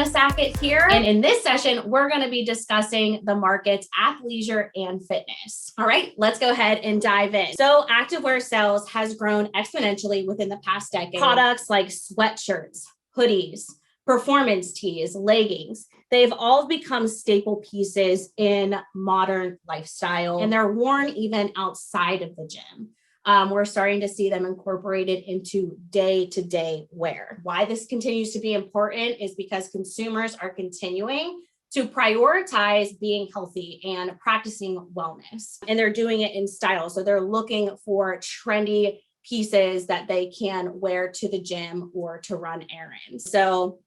Jenna Sackett here, and in this session, we're going to be discussing the markets athleisure and fitness. All right, let's go ahead and dive in. So activewear sales has grown exponentially within the past decade. Products like sweatshirts, hoodies, performance tees, leggings, they've all become staple pieces in modern lifestyle, and they're worn even outside of the gym. We're starting to see them incorporated into day-to-day wear. Why this continues to be important is because consumers are continuing to prioritize being healthy and practicing wellness, and they're doing it in style. So they're looking for trendy pieces that they can wear to the gym or to run errands. So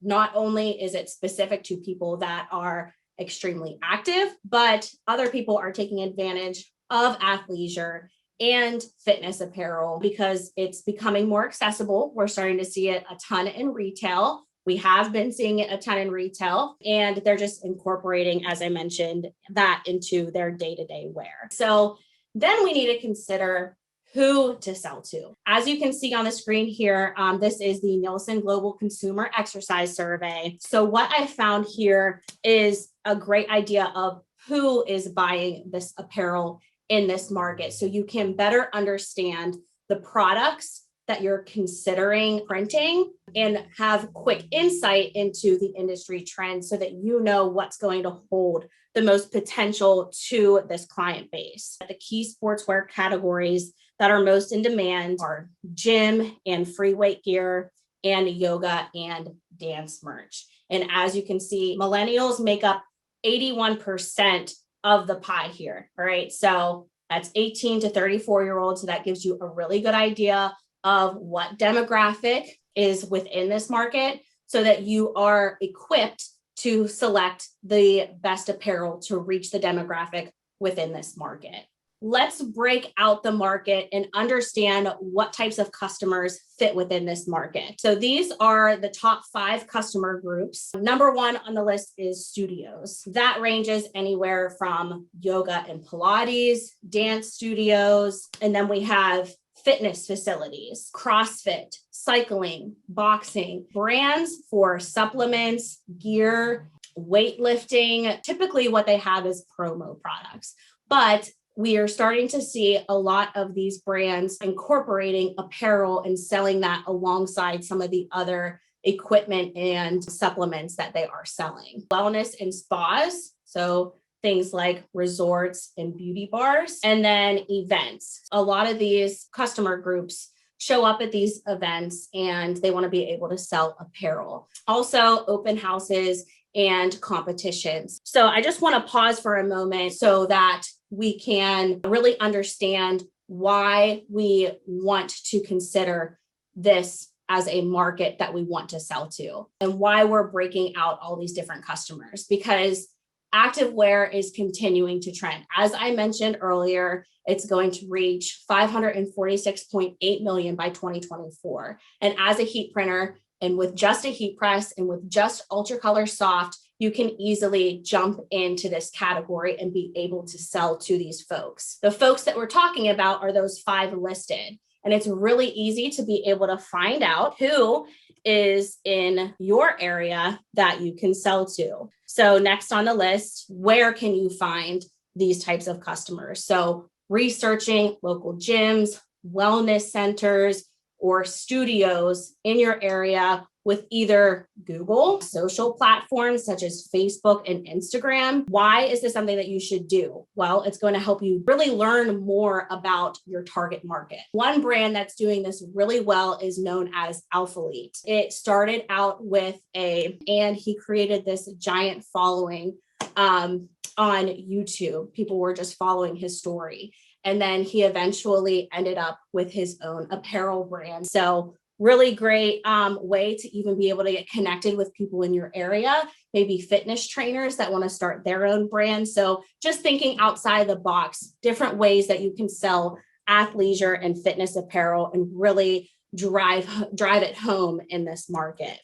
not only is it specific to people that are extremely active, but other people are taking advantage of athleisure and fitness apparel because it's becoming more accessible. We're starting to see it a ton in retail. We have been seeing it a ton in retail, and they're just incorporating, as I mentioned, that into their day-to-day wear. So then we need to consider who to sell to. As you can see on the screen here, this is the Nielsen Global Consumer Exercise Survey. So what I found here is a great idea of who is buying this apparel in this market, so you can better understand the products that you're considering printing and have quick insight into the industry trends so that you know what's going to hold the most potential to this client base. The key sportswear categories that are most in demand are gym and free weight gear and yoga and dance merch. And as you can see, millennials make up 81% of the pie here. All right. So that's 18 to 34-year-olds. So that gives you a really good idea of what demographic is within this market so that you are equipped to select the best apparel to reach the demographic within this market. Let's break out the market and understand what types of customers fit within this market. So these are the top 5 customer groups. Number 1 on the list is studios. That ranges anywhere from yoga and Pilates, dance studios, and then we have fitness facilities, CrossFit, cycling, boxing, brands for supplements, gear, weightlifting. Typically what they have is promo products, but we are starting to see a lot of these brands incorporating apparel and selling that alongside some of the other equipment and supplements that they are selling. Wellness and spas, so things like resorts and beauty bars, and then events. A lot of these customer groups show up at these events and they want to be able to sell apparel. Also, open houses and competitions. So I just want to pause for a moment so that we can really understand why we want to consider this as a market that we want to sell to and why we're breaking out all these different customers, because activewear is continuing to trend. As I mentioned earlier, it's going to reach 546.8 million by 2024. And as a heat printer, and with just a heat press and with just UltraColour Soft, you can easily jump into this category and be able to sell to these folks. The folks that we're talking about are those 5 listed. And it's really easy to be able to find out who is in your area that you can sell to. So next on the list, where can you find these types of customers? So researching local gyms, wellness centers, or studios in your area with either Google, social platforms such as Facebook and Instagram. Why is this something that you should do? Well, it's going to help you really learn more about your target market. One brand that's doing this really well is known as Athleisure. It started out with and he created this giant following on YouTube. People were just following his story. And then he eventually ended up with his own apparel brand. So really great way to even be able to get connected with people in your area, maybe fitness trainers that want to start their own brand. So just thinking outside the box, different ways that you can sell athleisure and fitness apparel and really drive it home in this market.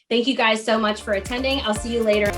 Thank you guys so much for attending. I'll see you later.